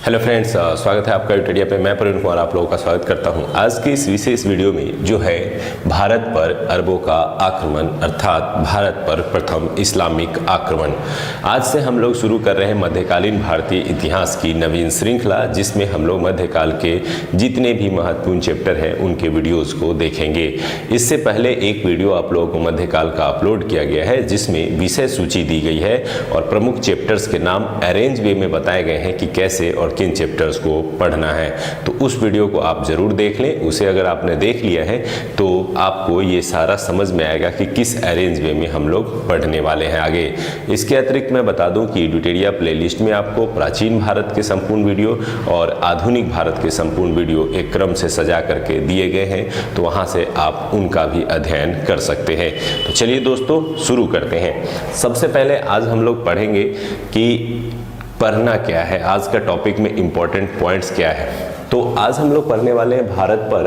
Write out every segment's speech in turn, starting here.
Hello friends, स्वागत है आपका यूट्यूब पे। मैं प्रवीण कुमार आप लोगों का स्वागत करता हूं। आज के इस विशेष वीडियो में जो है भारत पर अरबों का आक्रमण अर्थात भारत पर प्रथम इस्लामिक आक्रमण। आज से हम लोग शुरू कर रहे हैं मध्यकालीन भारतीय इतिहास की नवीन श्रृंखला, जिसमें हम लोग मध्यकाल के जितने भी महत्वपूर्ण चैप्टर हैं उनके वीडियोज को देखेंगे। इससे पहले एक वीडियो आप लोगों को मध्यकाल का अपलोड किया गया है, जिसमें विषय सूची दी गई है और प्रमुख चैप्टर्स के नाम अरेंज वे में बताए गए हैं कि कैसे और किन चैप्टर्स को पढ़ना है। तो उस वीडियो को आप जरूर देख लें। उसे अगर आपने देख लिया है तो आपको ये सारा समझ में आएगा कि किस अरेंज वे में हम लोग पढ़ने वाले हैं आगे। इसके अतिरिक्त मैं बता दूं कि यूट्यूब प्लेलिस्ट में आपको प्राचीन भारत के संपूर्ण वीडियो और आधुनिक भारत के संपूर्ण वीडियो एक क्रम से सजा करके दिए गए हैं, तो वहां से आप उनका भी अध्ययन कर सकते हैं। तो चलिए दोस्तों शुरू करते हैं। सबसे पहले आज हम लोग पढ़ेंगे कि पढ़ना क्या है, आज का टॉपिक में इंपॉर्टेंट पॉइंट्स क्या है। तो आज हम लोग पढ़ने वाले हैं भारत पर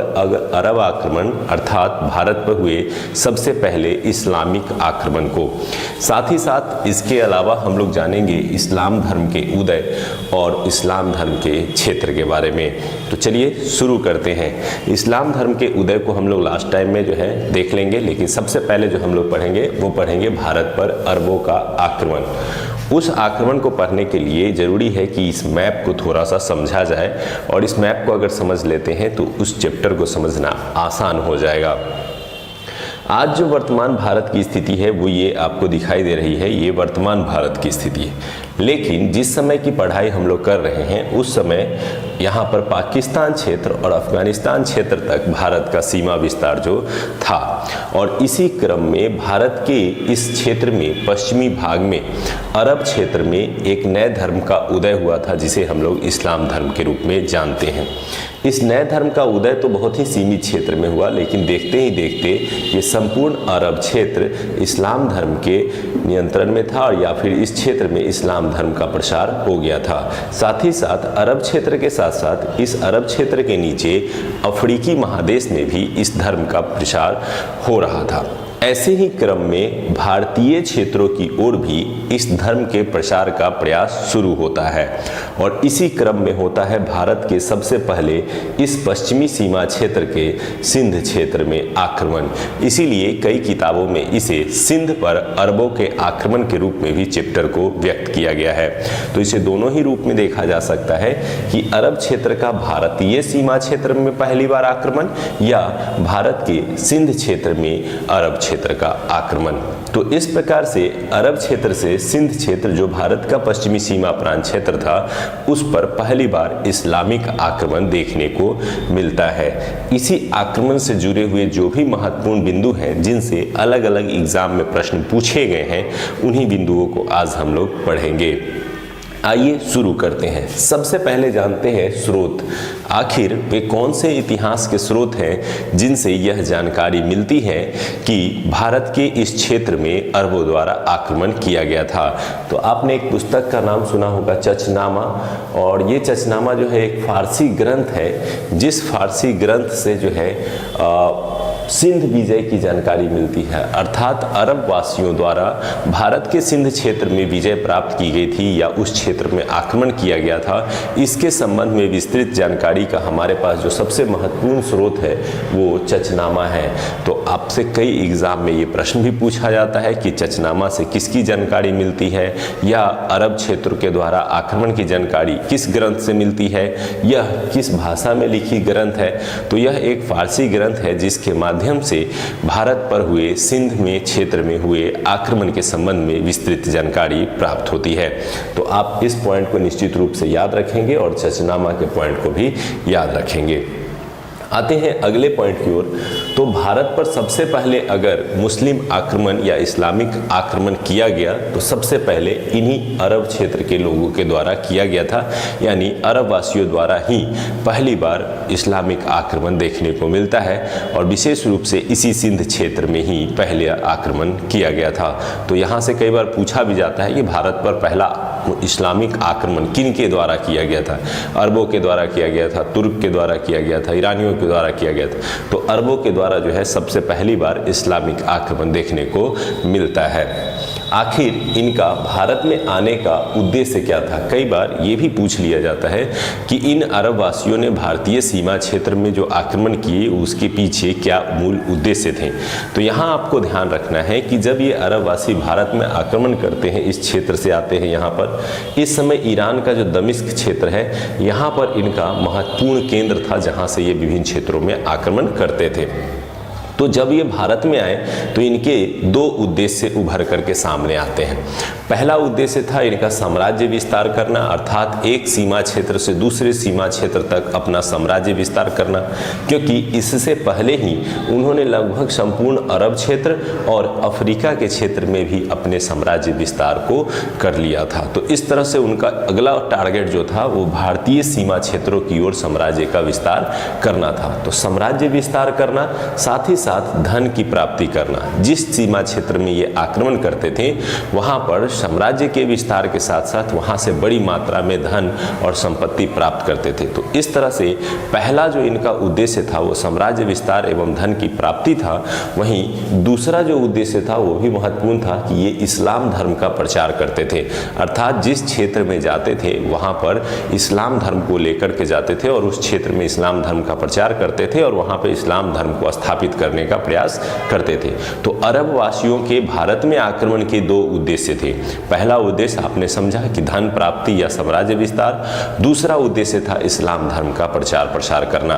अरब आक्रमण अर्थात भारत पर हुए सबसे पहले इस्लामिक आक्रमण को। साथ ही साथ इसके अलावा हम लोग जानेंगे इस्लाम धर्म के उदय और इस्लाम धर्म के क्षेत्र के बारे में। तो चलिए शुरू करते हैं। इस्लाम धर्म के उदय को हम लोग लास्ट टाइम में जो है देख लेंगे, लेकिन सबसे पहले जो हम लोग पढ़ेंगे वो पढ़ेंगे भारत पर अरबों का आक्रमण। उस आक्रमण को पढ़ने के लिए ज़रूरी है कि इस मैप को थोड़ा सा समझा जाए, और इस मैप को अगर समझ लेते हैं तो उस चैप्टर को समझना आसान हो जाएगा। आज जो वर्तमान भारत की स्थिति है वो ये आपको दिखाई दे रही है, ये वर्तमान भारत की स्थिति है। लेकिन जिस समय की पढ़ाई हम लोग कर रहे हैं उस समय यहाँ पर पाकिस्तान क्षेत्र और अफगानिस्तान क्षेत्र तक भारत का सीमा विस्तार जो था, और इसी क्रम में भारत के इस क्षेत्र में पश्चिमी भाग में अरब क्षेत्र में एक नए धर्म का उदय हुआ था, जिसे हम लोग इस्लाम धर्म के रूप में जानते हैं। इस नए धर्म का उदय तो बहुत ही सीमित क्षेत्र में हुआ, लेकिन देखते ही देखते ये संपूर्ण अरब क्षेत्र इस्लाम धर्म के नियंत्रण में था, या फिर इस क्षेत्र में इस्लाम धर्म का प्रसार हो गया था। साथ ही साथ अरब क्षेत्र के साथ साथ इस अरब क्षेत्र के नीचे अफ्रीकी महादेश में भी इस धर्म का प्रसार हो रहा था। ऐसे ही क्रम में भारतीय क्षेत्रों की ओर भी इस धर्म के प्रसार का प्रयास शुरू होता है, और इसी क्रम में होता है भारत के सबसे पहले इस पश्चिमी सीमा क्षेत्र के सिंध क्षेत्र में आक्रमण। इसीलिए कई किताबों में इसे सिंध पर अरबों के आक्रमण के रूप में भी चैप्टर को व्यक्त किया गया है। तो इसे दोनों ही रूप में देखा जा सकता है कि अरब क्षेत्र का भारतीय सीमा क्षेत्र में पहली बार आक्रमण, या भारत के सिंध क्षेत्र में अरब क्षेत्र का आक्रमण। तो इस प्रकार से अरब क्षेत्र से सिंध क्षेत्र जो भारत का पश्चिमी सीमा प्रांत क्षेत्र था, उस पर पहली बार इस्लामिक आक्रमण देखने को मिलता है। इसी आक्रमण से जुड़े हुए जो भी महत्वपूर्ण बिंदु हैं, जिनसे अलग अलग एग्जाम में प्रश्न पूछे गए हैं, उन्हीं बिंदुओं को आज हम लोग पढ़ेंगे। आइए शुरू करते हैं। सबसे पहले जानते हैं स्रोत। आखिर वे कौन से इतिहास के स्रोत हैं जिनसे यह जानकारी मिलती है कि भारत के इस क्षेत्र में अरबों द्वारा आक्रमण किया गया था। तो आपने एक पुस्तक का नाम सुना होगा, चचनामा, और ये चचनामा जो है एक फारसी ग्रंथ है, जिस फारसी ग्रंथ से जो है सिंध विजय की जानकारी मिलती है, अर्थात अरब वासियों द्वारा भारत के सिंध क्षेत्र में विजय प्राप्त की गई थी या उस क्षेत्र में आक्रमण किया गया था। इसके संबंध में विस्तृत जानकारी का हमारे पास जो सबसे महत्वपूर्ण स्रोत है वो चचनामा है। तो आपसे कई एग्जाम में ये प्रश्न भी पूछा जाता है कि चचनामा से किसकी जानकारी मिलती है, या अरब क्षेत्र के द्वारा आक्रमण की जानकारी किस ग्रंथ से मिलती है, यह किस भाषा में लिखी ग्रंथ है। तो यह एक फारसी ग्रंथ है जिसके माध्यम से भारत पर हुए सिंध में क्षेत्र में हुए आक्रमण के संबंध में विस्तृत जानकारी प्राप्त होती है। तो आप इस पॉइंट को निश्चित रूप से याद रखेंगे और चचनामा के पॉइंट को भी याद रखेंगे। आते हैं अगले पॉइंट की ओर। तो भारत पर सबसे पहले अगर मुस्लिम आक्रमण या इस्लामिक आक्रमण किया गया तो सबसे पहले इन्हीं अरब क्षेत्र के लोगों के द्वारा किया गया था, यानी अरब वासियों द्वारा ही पहली बार इस्लामिक आक्रमण देखने को मिलता है, और विशेष रूप से इसी सिंध क्षेत्र में ही पहले आक्रमण किया गया था। तो यहाँ से कई बार पूछा भी जाता है कि भारत पर पहला इस्लामिक आक्रमण किन के द्वारा किया गया था। अरबों के द्वारा किया गया था, तुर्क के द्वारा किया गया था, ईरानियों के द्वारा किया गया था। तो अरबों के द्वारा जो है सबसे पहली बार इस्लामिक आक्रमण देखने को मिलता है। आखिर इनका भारत में आने का उद्देश्य क्या था। कई बार ये भी पूछ लिया जाता है कि इन अरब वासियों ने भारतीय सीमा क्षेत्र में जो आक्रमण किए उसके पीछे क्या मूल उद्देश्य थे। तो यहाँ आपको ध्यान रखना है कि जब ये अरब वासी भारत में आक्रमण करते हैं, इस क्षेत्र से आते हैं यहाँ पर, इस समय ईरान का जो दमिश्क क्षेत्र है यहाँ पर इनका महत्वपूर्ण केंद्र था जहाँ से ये विभिन्न क्षेत्रों में आक्रमण करते थे। तो जब ये भारत में आए तो इनके दो उद्देश्य उभर करके सामने आते हैं। पहला उद्देश्य था इनका साम्राज्य विस्तार करना, अर्थात एक सीमा क्षेत्र से दूसरे सीमा क्षेत्र तक अपना साम्राज्य विस्तार करना, क्योंकि इससे पहले ही उन्होंने लगभग संपूर्ण अरब क्षेत्र और अफ्रीका के क्षेत्र में भी अपने साम्राज्य विस्तार को कर लिया था। तो इस तरह से उनका अगला टारगेट जो था वो भारतीय सीमा क्षेत्रों की ओर साम्राज्य का विस्तार करना था। तो साम्राज्य विस्तार करना, साथ ही साथ धन की प्राप्ति करना। जिस सीमा क्षेत्र में ये आक्रमण करते थे वहां पर साम्राज्य के विस्तार के साथ साथ वहां से बड़ी मात्रा में धन और संपत्ति प्राप्त करते थे। तो इस तरह से पहला जो इनका उद्देश्य था वो साम्राज्य विस्तार एवं धन की प्राप्ति था। वहीं दूसरा जो उद्देश्य था वो भी महत्वपूर्ण था कि ये इस्लाम धर्म का प्रचार करते थे, अर्थात जिस क्षेत्र में जाते थे वहां पर इस्लाम धर्म को लेकर के जाते थे और उस क्षेत्र में इस्लाम धर्म का प्रचार करते थे और वहां पर इस्लाम धर्म को स्थापित करने का प्रयास करते थे। तो अरब वासियों के भारत में आक्रमण के दो उद्देश्य थे। पहला उद्देश्य आपने समझा कि धन प्राप्ति या साम्राज्य विस्तार, दूसरा उद्देश्य था इस्लाम धर्म का प्रचार प्रसार करना।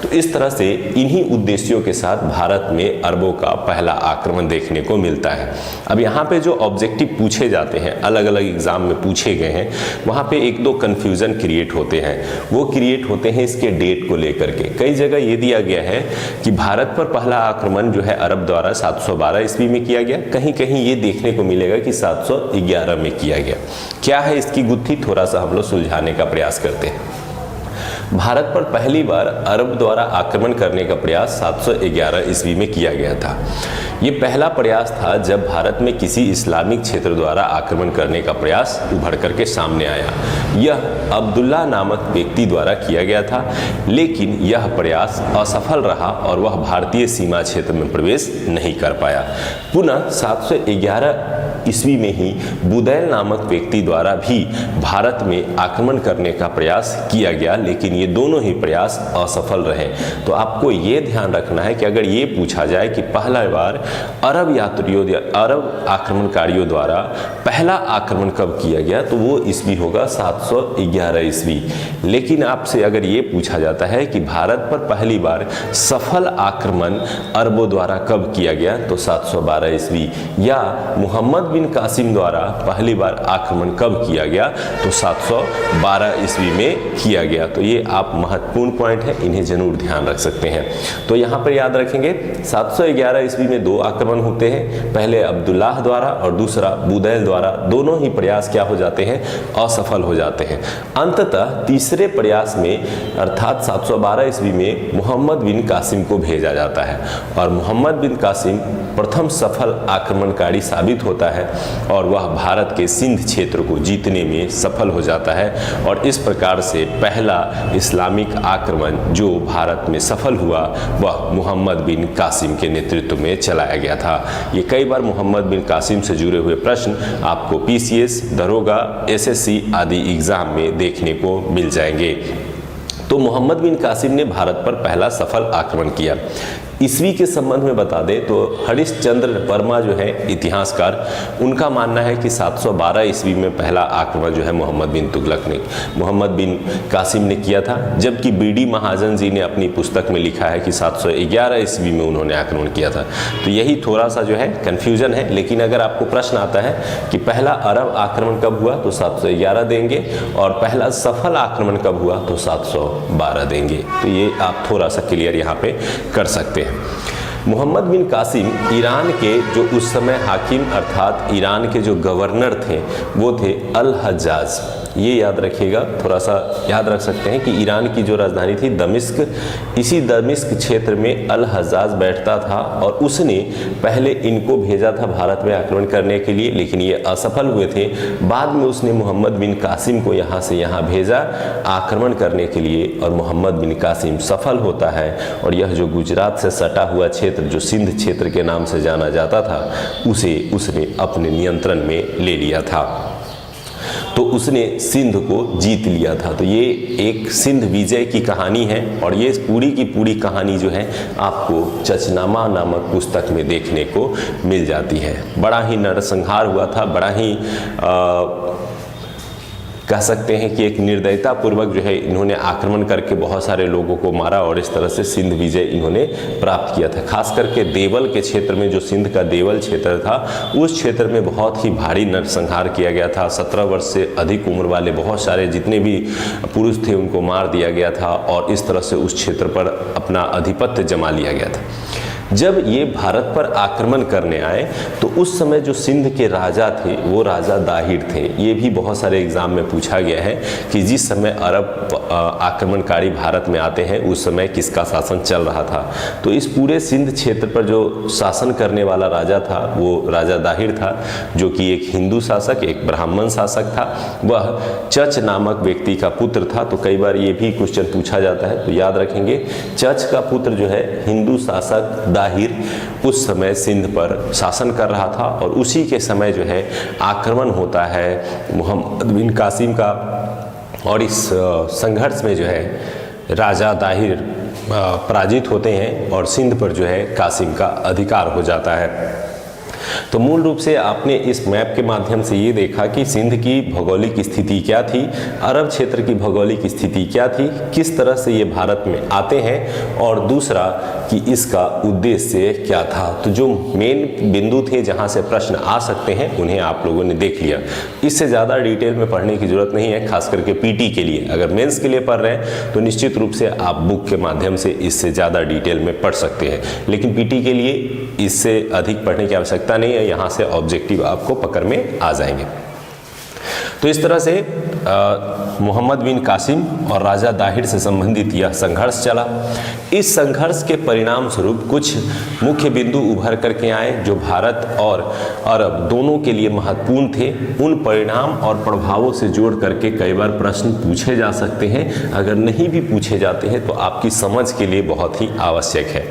तो इस तरह से इन्हीं उद्देश्यों के साथ भारत में अरबों का पहला आक्रमण देखने को मिलता है। अब यहाँ पे जो ऑब्जेक्टिव पूछे जाते हैं, अलग अलग एग्जाम में पूछे गए हैं, वहाँ पे एक दो कन्फ्यूजन क्रिएट होते हैं। वो क्रिएट होते हैं इसके डेट को लेकर के। कई जगह ये दिया गया है कि भारत पर पहला आक्रमण जो है अरब द्वारा 712 ईस्वी में किया गया, कहीं कहीं ये देखने को मिलेगा कि 711 में किया गया। क्या है इसकी गुत्थी, थोड़ा सा हम लोग सुलझाने का प्रयास करते हैं। भारत पर पहली बार अरब द्वारा आक्रमण करने का प्रयास 711 ईस्वी में किया गया था। ये पहला प्रयास था जब भारत में किसी इस्लामिक क्षेत्र द्वारा आक्रमण करने का प्रयास उभर करके सामने आया। यह अब्दुल्ला नामक व्यक्ति द्वारा किया गया था, लेकिन यह प्रयास असफल रहा और वह भारतीय सीमा क्षेत्र में प्रवेश नहीं कर पाया। पुनः 711 ईस्वी में ही बुदैल नामक व्यक्ति द्वारा भी भारत में आक्रमण करने का प्रयास किया गया, लेकिन ये दोनों ही प्रयास असफल रहे। तो आपको ये ध्यान रखना है कि अगर ये पूछा जाए कि पहला बार अरब यात्रियों या अरब आक्रमणकारियों द्वारा पहला आक्रमण कब किया गया, तो वो ईस्वी होगा 711 ईस्वी। लेकिन आपसे अगर ये पूछा जाता है कि भारत पर पहली बार सफल आक्रमण अरबों द्वारा कब किया गया, तो 712 ईस्वी। या मोहम्मद बिन कासिम द्वारा पहली बार आक्रमण कब किया गया, तो 712 ईस्वी में किया गया। तो ये आप महत्वपूर्ण पॉइंट है, इन्हें जरूर ध्यान रख सकते हैं। तो यहाँ पर याद रखेंगे 711 ईस्वी में दो आक्रमण होते हैं, पहले अब्दुल्लाह द्वारा और दूसरा बुदैल द्वारा। दोनों ही प्रयास क्या हो जाते हैं, असफल हो जाते हैं। अंततः तीसरे प्रयास में अर्थात 712 ईस्वी में मोहम्मद बिन कासिम को भेजा जाता है और मोहम्मद बिन कासिम प्रथम सफल आक्रमणकारी साबित होता है और वह भारत के सिंध क्षेत्र को जीतने में सफल हो जाता है। और इस प्रकार से पहला इस्लामिक आक्रमण जो भारत में सफल हुआ वह मोहम्मद बिन कासिम के नेतृत्व में चलाया गया था। ये कई बार मोहम्मद बिन कासिम से जुड़े हुए प्रश्न आपको पीसीएस, दरोगा, एसएससी आदि एग्जाम में देखने को मिल जाएंगे। तो मोहम्मद बिन कासिम ने भारत पर पहला सफल आक्रमण किया। ईस्वी के संबंध में बता दें तो हरिश्चंद्र वर्मा जो है इतिहासकार, उनका मानना है कि 712 ईस्वी में पहला आक्रमण जो है मोहम्मद बिन कासिम ने किया था, जबकि बीडी महाजन जी ने अपनी पुस्तक में लिखा है कि 711 ईस्वी में उन्होंने आक्रमण किया था। तो यही थोड़ा सा जो है कन्फ्यूजन है। लेकिन अगर आपको प्रश्न आता है कि पहला अरब आक्रमण कब हुआ, तो 711 देंगे और पहला सफल आक्रमण कब हुआ, तो 712 देंगे। तो ये आप थोड़ा सा क्लियर यहाँ पे कर सकते हैं। मोहम्मद बिन कासिम ईरान के जो उस समय हाकिम अर्थात ईरान के जो गवर्नर थे वो थे अल हज्जाज। ये याद रखिएगा, थोड़ा सा याद रख सकते हैं कि ईरान की जो राजधानी थी दमिश्क, इसी दमिश्क क्षेत्र में अल हज्जाज बैठता था और उसने पहले इनको भेजा था भारत में आक्रमण करने के लिए, लेकिन ये असफल हुए थे। बाद में उसने मोहम्मद बिन कासिम को यहाँ से यहाँ भेजा आक्रमण करने के लिए और मोहम्मद बिन कासिम सफल होता है और यह जो गुजरात से सटा हुआ क्षेत्र क्षेत्र जो सिंध क्षेत्र के नाम से जाना जाता था उसे उसने अपने नियंत्रण में ले लिया था। तो उसने सिंध को जीत लिया था। तो ये एक सिंध विजय की कहानी है और ये पूरी की पूरी कहानी जो है आपको चचनामा नामक पुस्तक में देखने को मिल जाती है। बड़ा ही नरसंहार हुआ था, बड़ा ही कह सकते हैं कि एक निर्दयता पूर्वक जो है इन्होंने आक्रमण करके बहुत सारे लोगों को मारा और इस तरह से सिंध विजय इन्होंने प्राप्त किया था। खास करके देवल के क्षेत्र में, जो सिंध का देवल क्षेत्र था, उस क्षेत्र में बहुत ही भारी नरसंहार किया गया था। 17 वर्ष से अधिक उम्र वाले बहुत सारे जितने भी पुरुष थे उनको मार दिया गया था और इस तरह से उस क्षेत्र पर अपना आधिपत्य जमा लिया गया था। जब ये भारत पर आक्रमण करने आए तो उस समय जो सिंध के राजा थे वो राजा दाहिर थे। ये भी बहुत सारे एग्जाम में पूछा गया है कि जिस समय अरब आक्रमणकारी भारत में आते हैं उस समय किसका शासन चल रहा था। तो इस पूरे सिंध क्षेत्र पर जो शासन करने वाला राजा था वो राजा दाहिर था, जो कि एक हिंदू शासक, एक ब्राह्मण शासक था। वह चच नामक व्यक्ति का पुत्र था। तो कई बार ये भी क्वेश्चन पूछा जाता है, तो याद रखेंगे चच का पुत्र जो है हिंदू शासक दाहिर उस समय सिंध पर शासन कर रहा था और उसी के समय जो है आक्रमण होता है मोहम्मद बिन कासिम का और इस संघर्ष में जो है राजा दाहिर पराजित होते हैं और सिंध पर जो है कासिम का अधिकार हो जाता है। तो मूल रूप से आपने इस मैप के माध्यम से ये देखा कि सिंध की भौगोलिक स्थिति क्या थी, अरब क्षेत्र की भौगोलिक स्थिति क्या थी, किस तरह से ये भारत में आते हैं और दूसरा कि इसका उद्देश्य क्या था। तो जो मेन बिंदु थे जहाँ से प्रश्न आ सकते हैं उन्हें आप लोगों ने देख लिया। इससे ज़्यादा डिटेल में पढ़ने की ज़रूरत नहीं है, खास करके पीटी के लिए। अगर मेंस के लिए पढ़ रहे हैं तो निश्चित रूप से आप बुक के माध्यम से इससे ज़्यादा डिटेल में पढ़ सकते हैं, लेकिन पीटी के लिए इससे अधिक पढ़ने की आवश्यकता नहीं है। यहाँ से ऑब्जेक्टिव आपको पकड़ में आ जाएंगे। तो इस तरह से मोहम्मद बिन कासिम और राजा दाहिर से संबंधित यह संघर्ष चला। इस संघर्ष के परिणाम स्वरूप कुछ मुख्य बिंदु उभर करके आए जो भारत और अरब दोनों के लिए महत्वपूर्ण थे। उन परिणाम और प्रभावों से जोड़ करके कई बार प्रश्न पूछे जा सकते हैं। अगर नहीं भी पूछे जाते हैं तो आपकी समझ के लिए बहुत ही आवश्यक है।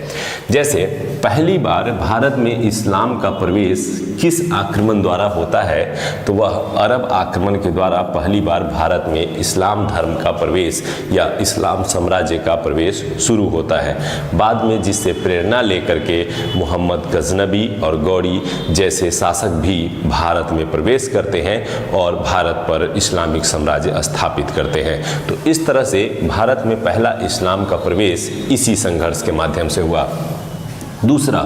जैसे पहली बार भारत में इस्लाम का प्रवेश किस आक्रमण द्वारा होता है, तो वह अरब आक्रमण के द्वारा पहली बार भारत में इस्लाम धर्म का प्रवेश या इस्लाम साम्राज्य का प्रवेश शुरू होता है। बाद में जिससे प्रेरणा लेकर के मोहम्मद गजनबी और गौरी जैसे शासक भी भारत में प्रवेश करते हैं और भारत पर इस्लामिक साम्राज्य स्थापित करते हैं। तो इस तरह से भारत में पहला इस्लाम का प्रवेश इसी संघर्ष के माध्यम से हुआ। दूसरा,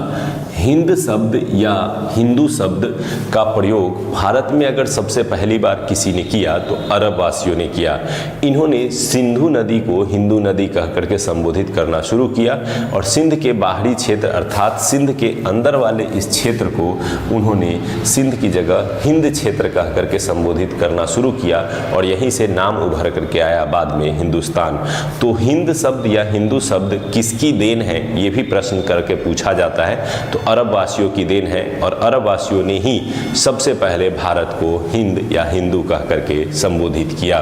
हिंद शब्द या हिंदू शब्द का प्रयोग भारत में अगर सबसे पहली बार किसी ने किया तो अरब वासियों ने किया। इन्होंने सिंधु नदी को हिंदू नदी कह करके संबोधित करना शुरू किया और सिंध के बाहरी क्षेत्र अर्थात सिंध के अंदर वाले इस क्षेत्र को उन्होंने सिंध की जगह हिंद क्षेत्र कह करके संबोधित करना शुरू किया और यहीं से नाम उभर करके आया बाद में हिंदुस्तान। तो हिंद शब्द या हिंदू शब्द किसकी देन है, ये भी प्रश्न करके पूछा जाता है। तो अरब वासियों की देन है और अरब वासियों ने ही सबसे पहले भारत को हिंद या हिंदू कह करके संबोधित किया।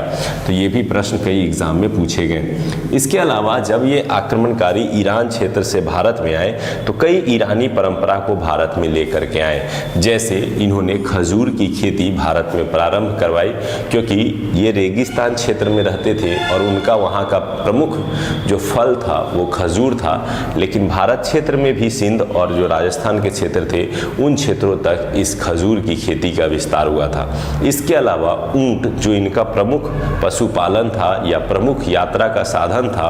तो ये भी प्रश्न कई एग्जाम में पूछे गए। इसके अलावा जब ये आक्रमणकारी ईरान क्षेत्र से भारत में आए तो कई ईरानी परंपरा को भारत में लेकर के आए। जैसे इन्होंने खजूर की खेती भारत में प्रारंभ करवाई, क्योंकि ये रेगिस्तान क्षेत्र में रहते थे और उनका वहाँ का प्रमुख जो फल था वो खजूर था। लेकिन भारत क्षेत्र में भी सिंध और जो राजस्थान के क्षेत्र थे उन क्षेत्रों तक इस खजूर की खेती का विस्तार हुआ था। इसके अलावा ऊंट जो इनका प्रमुख पशुपालन था या प्रमुख यात्रा का साधन था,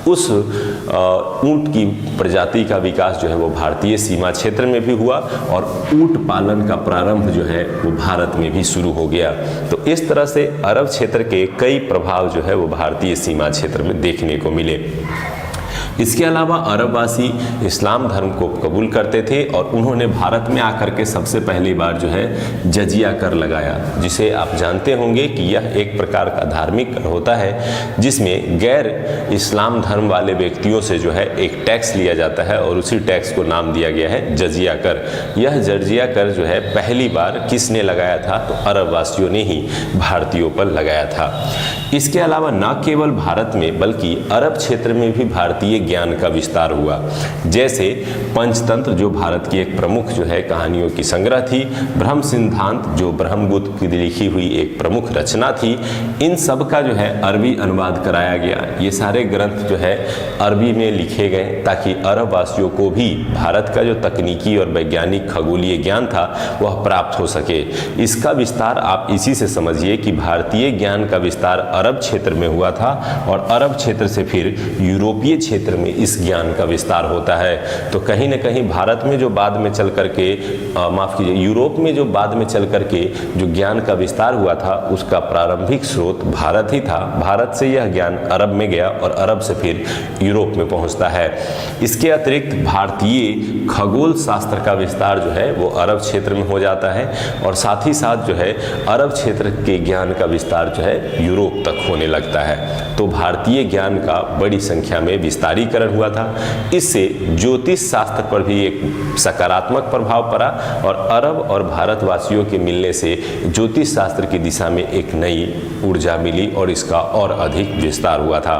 उस ऊंट की प्रजाति का विकास जो है वो भारतीय सीमा क्षेत्र में भी हुआ और ऊंट पालन का प्रारंभ जो है वो भारत में भी शुरू हो गया। तो इस तरह से अरब क्षेत्र के कई प्रभाव जो है वो भारतीय सीमा क्षेत्र में देखने को मिले। इसके अलावा अरबवासी इस्लाम धर्म को कबूल करते थे और उन्होंने भारत में आकर के सबसे पहली बार जो है जजिया कर लगाया, जिसे आप जानते होंगे कि यह एक प्रकार का धार्मिक कर होता है जिसमें गैर इस्लाम धर्म वाले व्यक्तियों से जो है एक टैक्स लिया जाता है और उसी टैक्स को नाम दिया गया है जजिया कर। यह जजिया कर जो है पहली बार किसने लगाया था, तो अरबवासियों ने ही भारतीयों पर लगाया था। इसके अलावा न केवल भारत में बल्कि अरब क्षेत्र में भी भारतीय ज्ञान का विस्तार हुआ। जैसे पंचतंत्र जो भारत की एक प्रमुख जो है कहानियों की संग्रह थी, ब्रह्म सिद्धांत जो ब्रह्मगुप्त की लिखी हुई एक प्रमुख रचना थी, इन सब का जो है अरबी अनुवाद कराया गया। ये सारे ग्रंथ जो है अरबी में लिखे गए ताकि अरब वासियों को भी भारत का जो तकनीकी और वैज्ञानिक खगोलीय ज्ञान था वह प्राप्त हो सके। इसका विस्तार आप इसी से समझिए कि भारतीय ज्ञान का विस्तार अरब क्षेत्र में हुआ था और अरब क्षेत्र से फिर यूरोपीय क्षेत्र में इस ज्ञान का विस्तार होता है। तो कहीं ना कहीं भारत में जो बाद में चल करके माफ कीजिए यूरोप में जो बाद में चल करके जो ज्ञान का विस्तार हुआ था उसका प्रारंभिक स्रोत भारत ही था। भारत से यह ज्ञान अरब में गया और अरब से फिर यूरोप में पहुंचता है। इसके अतिरिक्त भारतीय खगोल शास्त्र का विस्तार जो है वो अरब क्षेत्र में हो जाता है और साथ ही साथ जो है अरब क्षेत्र के ज्ञान का विस्तार जो है यूरोप तक होने लगता है। तो भारतीय ज्ञान का बड़ी संख्या में विस्तारीकरण हुआ था। इससे ज्योतिष शास्त्र पर भी एक सकारात्मक प्रभाव पड़ा और अरब और भारतवासियों के मिलने से ज्योतिष शास्त्र की दिशा में एक नई ऊर्जा मिली और इसका और अधिक विस्तार हुआ था।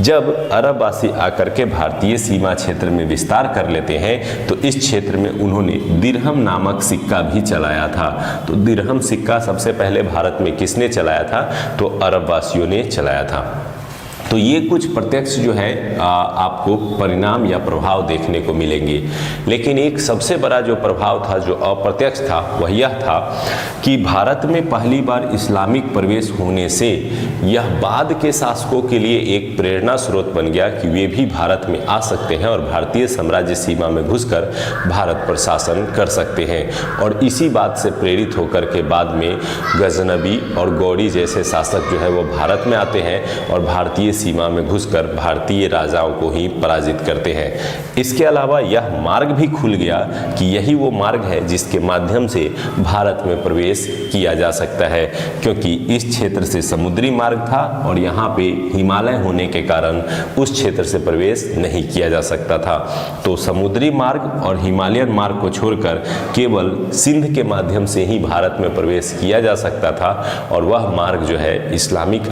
जब अरबवासी आकर के भारतीय सीमा क्षेत्र में विस्तार कर लेते हैं तो इस क्षेत्र में उन्होंने दिरहम नामक सिक्का भी चलाया था। तो दिरहम सिक्का सबसे पहले भारत में किसने चलाया था? तो अरब वासियों ने चलाया था। तो ये कुछ प्रत्यक्ष जो है आपको परिणाम या प्रभाव देखने को मिलेंगे। लेकिन एक सबसे बड़ा जो प्रभाव था जो अप्रत्यक्ष था वह यह था कि भारत में पहली बार इस्लामिक प्रवेश होने से यह बाद के शासकों के लिए एक प्रेरणा स्रोत बन गया कि वे भी भारत में आ सकते हैं और भारतीय साम्राज्य सीमा में घुसकर भारत पर शासन कर सकते हैं। और इसी बात से प्रेरित होकर के बाद में गजनबी और गौरी जैसे शासक जो है वो भारत में आते हैं और भारतीय सीमा में घुसकर भारतीय राजाओं को ही पराजित करते हैं। इसके अलावा यह मार्ग भी खुल गया कि यही वो मार्ग है जिसके माध्यम से भारत में प्रवेश किया जा सकता है, क्योंकि इस क्षेत्र से समुद्री मार्ग था और यहाँ पे हिमालय होने के कारण उस क्षेत्र से प्रवेश नहीं किया जा सकता था। तो समुद्री मार्ग और हिमालयन मार्ग को छोड़कर केवल सिंध के माध्यम से ही भारत में प्रवेश किया जा सकता था और वह मार्ग जो है इस्लामिक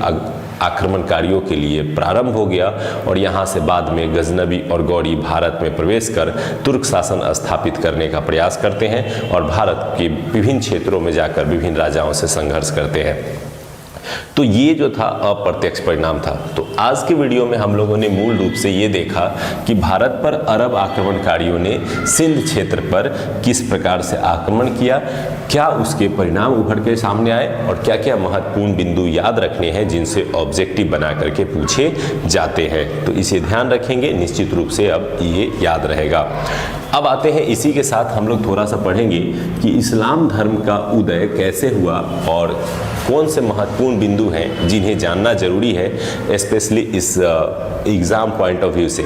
आक्रमणकारियों के लिए प्रारंभ हो गया और यहाँ से बाद में गजनबी और गौरी भारत में प्रवेश कर तुर्क शासन स्थापित करने का प्रयास करते हैं और भारत के विभिन्न क्षेत्रों में जाकर विभिन्न राजाओं से संघर्ष करते हैं। तो ये जो था अप्रत्यक्ष परिणाम था। तो आज के वीडियो में हम लोगों ने मूल रूप से ये देखा कि भारत पर अरब आक्रमणकारियों ने सिंध क्षेत्र पर किस प्रकार से आक्रमण किया, क्या उसके परिणाम उभर के सामने आए और क्या क्या महत्वपूर्ण बिंदु याद रखने हैं जिनसे ऑब्जेक्टिव बना करके पूछे जाते हैं। तो इसे ध्यान रखेंगे, निश्चित रूप से अब ये याद रहेगा। अब आते हैं इसी के साथ हम लोग थोड़ा सा पढ़ेंगे कि इस्लाम धर्म का उदय कैसे हुआ और कौन से महत्वपूर्ण बिंदु हैं जिन्हें जानना जरूरी है, स्पेशली इस एग्ज़ाम पॉइंट ऑफ व्यू से।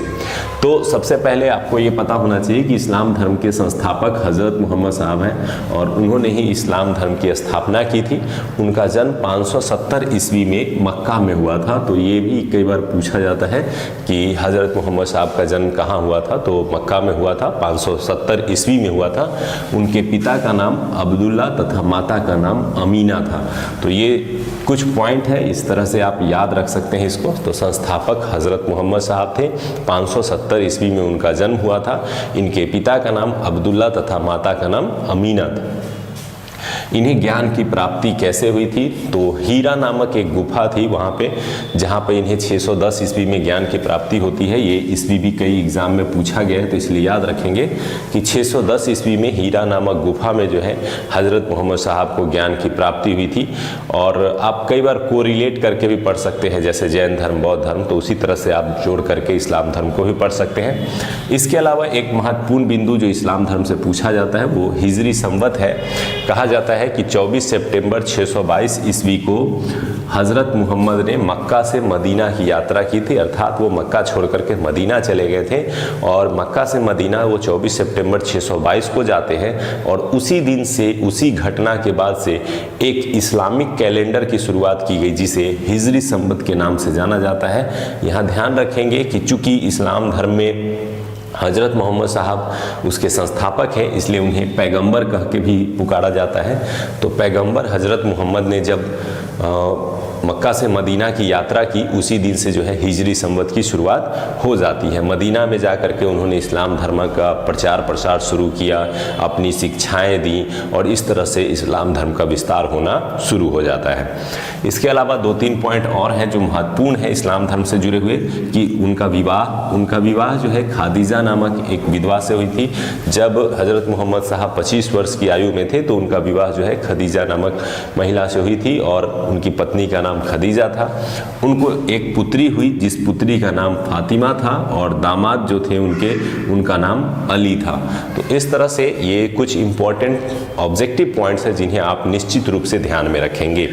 तो सबसे पहले आपको ये पता होना चाहिए कि इस्लाम धर्म के संस्थापक हज़रत मोहम्मद साहब हैं और उन्होंने ही इस्लाम धर्म की स्थापना की थी। उनका जन्म 570 ईस्वी में मक्का में हुआ था। तो ये भी कई बार पूछा जाता है कि हज़रत मोहम्मद साहब का जन्म कहाँ हुआ था, तो मक्का में हुआ था, 570 ईस्वी में हुआ था। उनके पिता का नाम अब्दुल्ला तथा माता का नाम अमीना था। तो ये कुछ पॉइंट है, इस तरह से आप याद रख सकते हैं इसको। तो संस्थापक हज़रत मोहम्मद साहब थे, 570 ईस्वी में उनका जन्म हुआ था। इनके पिता का नाम अब्दुल्ला तथा माता का नाम अमीना था। इन्हें ज्ञान की प्राप्ति कैसे हुई थी? तो हीरा नामक एक गुफा थी वहाँ पे, जहाँ पे इन्हें 610 ईस्वी में ज्ञान की प्राप्ति होती है। ये ईस्वी भी कई एग्जाम में पूछा गया है, तो इसलिए याद रखेंगे कि 610 ईस्वी में हीरा नामक गुफा में जो है हज़रत मोहम्मद साहब को ज्ञान की प्राप्ति हुई थी। और आप कई बार कोरिलेट करके भी पढ़ सकते हैं, जैसे जैन धर्म, बौद्ध धर्म, तो उसी तरह से आप जोड़ करके इस्लाम धर्म को भी पढ़ सकते हैं। इसके अलावा एक महत्वपूर्ण बिंदु जो इस्लाम धर्म से पूछा जाता है वो हिजरी संवत है। कहा जाता है कि 24 सितंबर 622 ईस्वी को हज़रत मोहम्मद ने मक्का से मदीना की यात्रा की थी, अर्थात वो मक्का छोड़ करके मदीना चले गए थे और मक्का से मदीना वो 24 सितंबर 622 को जाते हैं। और उसी दिन से, उसी घटना के बाद से एक इस्लामिक कैलेंडर की शुरुआत की गई जिसे हिजरी संवत के नाम से जाना जाता है। यहाँ ध्यान रखेंगे कि चूँकि इस्लाम धर्म में हज़रत मोहम्मद साहब उसके संस्थापक हैं, इसलिए उन्हें पैगंबर कह के भी पुकारा जाता है। तो पैगंबर हज़रत मोहम्मद ने जब मक्का से मदीना की यात्रा की, उसी दिन से जो है हिजरी संवत की शुरुआत हो जाती है। मदीना में जा कर के उन्होंने इस्लाम धर्म का प्रचार प्रसार शुरू किया, अपनी शिक्षाएं दी और इस तरह से इस्लाम धर्म का विस्तार होना शुरू हो जाता है। इसके अलावा 2-3 पॉइंट और हैं जो महत्वपूर्ण है इस्लाम धर्म से जुड़े हुए, कि उनका विवाह जो है खादीजा नामक एक विधवा से हुई थी। जब हज़रत मोहम्मद साहब 25 वर्ष की आयु में थे तो उनका विवाह जो है खदीजा नामक महिला से हुई थी और उनकी पत्नी का नाम खदीजा था। उनको एक पुत्री हुई जिस पुत्री का नाम फातिमा था और दामाद जो थे उनका नाम अली था। तो इस तरह से ये कुछ इंपॉर्टेंट ऑब्जेक्टिव पॉइंट्स हैं जिन्हें आप निश्चित रूप से ध्यान में रखेंगे।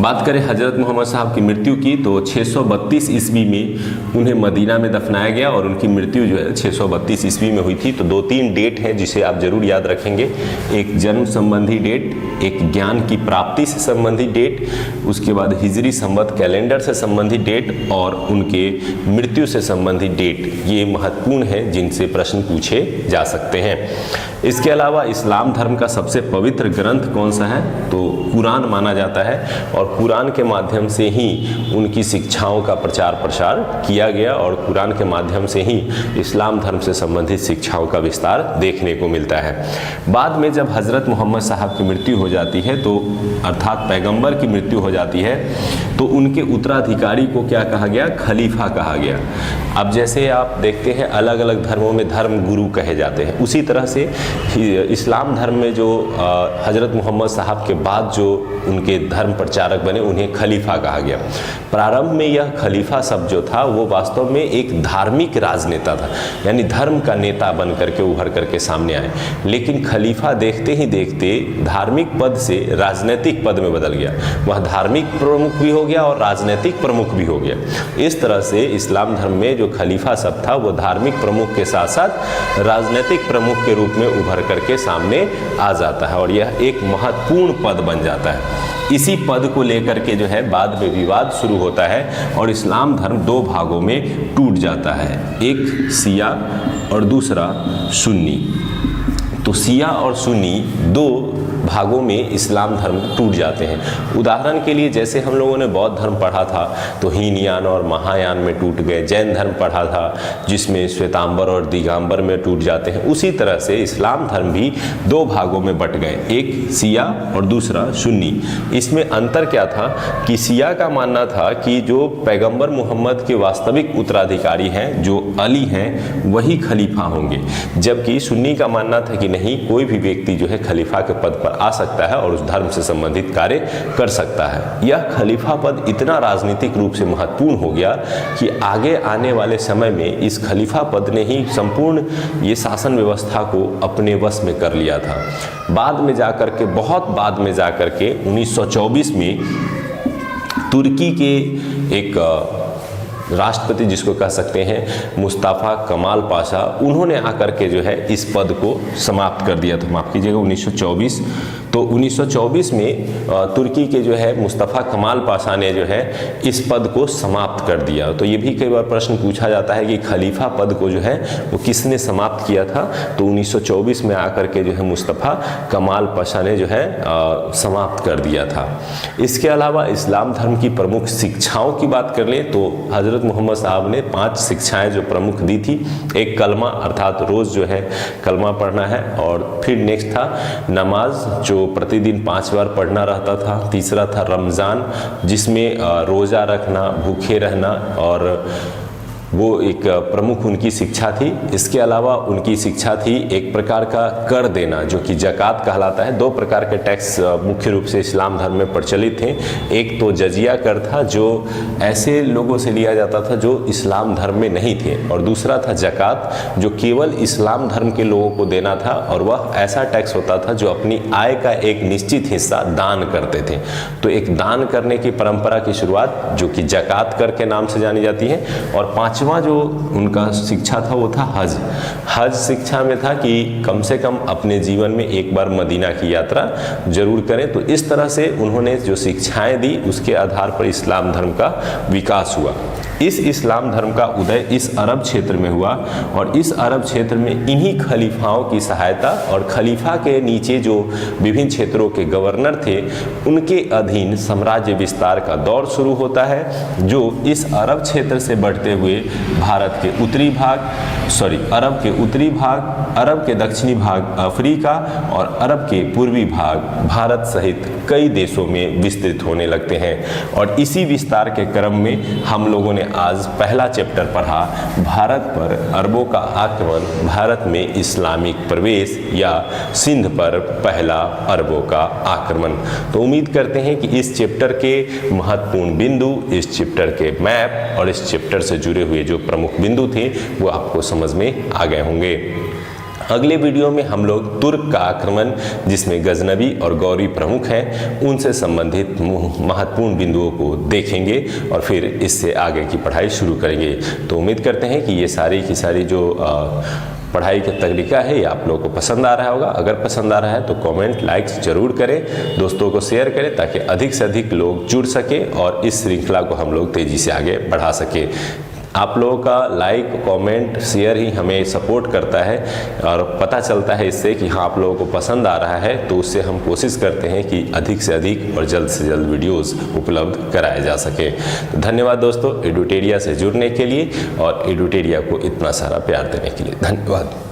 बात करें हज़रत मोहम्मद साहब की मृत्यु की तो 632 ईस्वी में उन्हें मदीना में दफनाया गया और उनकी मृत्यु जो है 632 ईस्वी में हुई थी। तो 2-3 डेट हैं जिसे आप जरूर याद रखेंगे, एक जन्म संबंधी डेट, एक ज्ञान की प्राप्ति से संबंधित डेट, उसके बाद हिजरी संवत कैलेंडर से संबंधित डेट और उनके मृत्यु से संबंधित डेट। ये महत्वपूर्ण है जिनसे प्रश्न पूछे जा सकते हैं। इसके अलावा इस्लाम धर्म का सबसे पवित्र ग्रंथ कौन सा है, तो कुरान माना जाता है और कुरान के माध्यम से ही उनकी शिक्षाओं का प्रचार प्रसार किया गया और कुरान के माध्यम से ही इस्लाम धर्म से संबंधित शिक्षाओं का विस्तार देखने को मिलता है। बाद में जब हज़रत मोहम्मद साहब की मृत्यु हो जाती है तो अर्थात पैगंबर की मृत्यु हो जाती है तो उनके उत्तराधिकारी को क्या कहा गया, खलीफा कहा गया। अब जैसे आप देखते हैं अलग अलग धर्मों में धर्म गुरु कहे जाते हैं, उसी तरह से इस्लाम धर्म में जो हज़रत मोहम्मद साहब के बाद जो उनके धर्म प्रचारक बने उन्हें खलीफा कहा गया। प्रारंभ में यह खलीफा शब्द जो था वो वास्तव में एक धार्मिक राजनेता था, यानी धर्म का नेता बन करके उभर करके सामने आए। लेकिन खलीफा देखते ही देखते धार्मिक पद से राजनीतिक पद में बदल गया, वह धार्मिक प्रमुख भी हो गया और राजनीतिक प्रमुख भी हो गया। इस तरह से इस्लाम धर्म में जो खलीफा शब्द था वो धार्मिक प्रमुख के साथ साथ राजनीतिक प्रमुख के रूप में उभर करके सामने आ जाता है और यह एक महत्वपूर्ण पद बन जाता है। इसी पद को लेकर के जो है बाद में विवाद शुरू होता है और इस्लाम धर्म 2 भागों में टूट जाता है, एक शिया और दूसरा सुन्नी। तो शिया और सुन्नी 2 भागों में इस्लाम धर्म टूट जाते हैं। उदाहरण के लिए जैसे हम लोगों ने बौद्ध धर्म पढ़ा था तो हीनयान और महायान में टूट गए, जैन धर्म पढ़ा था जिसमें श्वेतांबर और दिगंबर में टूट जाते हैं, उसी तरह से इस्लाम धर्म भी 2 भागों में बट गए, एक शिया और दूसरा सुन्नी। इसमें अंतर क्या था कि शिया का मानना था कि जो पैगंबर मोहम्मद के वास्तविक उत्तराधिकारी हैं, जो अली हैं, वही खलीफा होंगे, जबकि सुन्नी का मानना था कि नहीं, कोई भी व्यक्ति जो है खलीफा के पद पर आ सकता है और उस धर्म से संबंधित कार्य कर सकता है। यह खलीफा पद इतना राजनीतिक रूप से महत्वपूर्ण हो गया कि आगे आने वाले समय में इस खलीफा पद ने ही संपूर्ण ये शासन व्यवस्था को अपने वश में कर लिया था। बाद में जाकर के, बहुत बाद में जाकर के 1924 में तुर्की के एक राष्ट्रपति जिसको कह सकते हैं मुस्तफ़ा कमाल पाशा, उन्होंने आकर के जो है इस पद को समाप्त कर दिया था। माफ़ कीजिएगा 1924। तो 1924 में तुर्की के जो है मुस्तफ़ा कमाल पाशा ने जो है इस पद को समाप्त कर दिया। तो ये भी कई बार प्रश्न पूछा जाता है कि खलीफा पद को जो है वो किसने समाप्त किया था, तो 1924 में आकर के जो है मुस्तफ़ा कमाल पाशा ने जो है समाप्त कर दिया था। इसके अलावा इस्लाम धर्म की प्रमुख शिक्षाओं की बात कर लें तो हज़रत मोहम्मद साहब ने 5 शिक्षाएं जो प्रमुख दी थी। एक कलमा, अर्थात रोज़ जो है कलमा पढ़ना है, और फिर नेक्स्ट था नमाज जो प्रतिदिन 5 बार पढ़ना रहता था। तीसरा था रमज़ान जिसमें रोज़ा रखना, भूखे रहना, और वो एक प्रमुख उनकी शिक्षा थी। इसके अलावा उनकी शिक्षा थी एक प्रकार का कर देना जो कि ज़कात कहलाता है। 2 प्रकार के टैक्स मुख्य रूप से इस्लाम धर्म में प्रचलित थे। एक तो जजिया कर था जो ऐसे लोगों से लिया जाता था जो इस्लाम धर्म में नहीं थे, और दूसरा था ज़कात जो केवल इस्लाम धर्म के लोगों को देना था, और वह ऐसा टैक्स होता था जो अपनी आय का एक निश्चित हिस्सा दान करते थे। तो एक दान करने की परंपरा की शुरुआत जो कि ज़कात कर के नाम से जानी जाती है, और 5 पांचवा जो उनका शिक्षा था वो था हज। हज शिक्षा में था कि कम से कम अपने जीवन में एक बार मदीना की यात्रा जरूर करें। तो इस तरह से उन्होंने जो शिक्षाएं दी उसके आधार पर इस्लाम धर्म का विकास हुआ। इस इस्लाम धर्म का उदय इस अरब क्षेत्र में हुआ और इस अरब क्षेत्र में इन्हीं खलीफाओं की सहायता और खलीफा के नीचे जो विभिन्न क्षेत्रों के गवर्नर थे उनके अधीन साम्राज्य विस्तार का दौर शुरू होता है, जो इस अरब क्षेत्र से बढ़ते हुए भारत के उत्तरी भाग अरब के उत्तरी भाग, अरब के दक्षिणी भाग अफ्रीका और अरब के पूर्वी भाग भारत सहित कई देशों में विस्तृत होने लगते हैं। और इसी विस्तार के क्रम में हम लोगों ने आज पहला चैप्टर पढ़ा, भारत पर अरबों का आक्रमण, भारत में इस्लामिक प्रवेश या सिंध पर पहला अरबों का आक्रमण। तो उम्मीद करते हैं कि इस चैप्टर के महत्वपूर्ण बिंदु, इस चैप्टर के मैप और इस चैप्टर से जुड़े हुए जो प्रमुख बिंदु थे वो आपको समझ में आ गए होंगे। अगले वीडियो में हम लोग तुर्क का आक्रमण, जिसमें गजनवी और गौरी प्रमुख हैं, उनसे संबंधित महत्वपूर्ण बिंदुओं को देखेंगे और फिर इससे आगे की पढ़ाई शुरू करेंगे। तो उम्मीद करते हैं कि ये सारी की सारी जो पढ़ाई का तरीका है ये आप लोगों को पसंद आ रहा होगा। अगर पसंद आ रहा है तो कमेंट लाइक्स जरूर करें, दोस्तों को शेयर करें ताकि अधिक से अधिक लोग जुड़ सके और इस श्रृंखला को हम लोग तेज़ी से आगे बढ़ा सके। आप लोगों का लाइक, कमेंट, शेयर ही हमें सपोर्ट करता है और पता चलता है इससे कि हाँ आप लोगों को पसंद आ रहा है। तो उससे हम कोशिश करते हैं कि अधिक से अधिक और जल्द से जल्द वीडियोस उपलब्ध कराए जा सके। तो धन्यवाद दोस्तों एडुटेरिया से जुड़ने के लिए और एडुटेरिया को इतना सारा प्यार देने के लिए। धन्यवाद।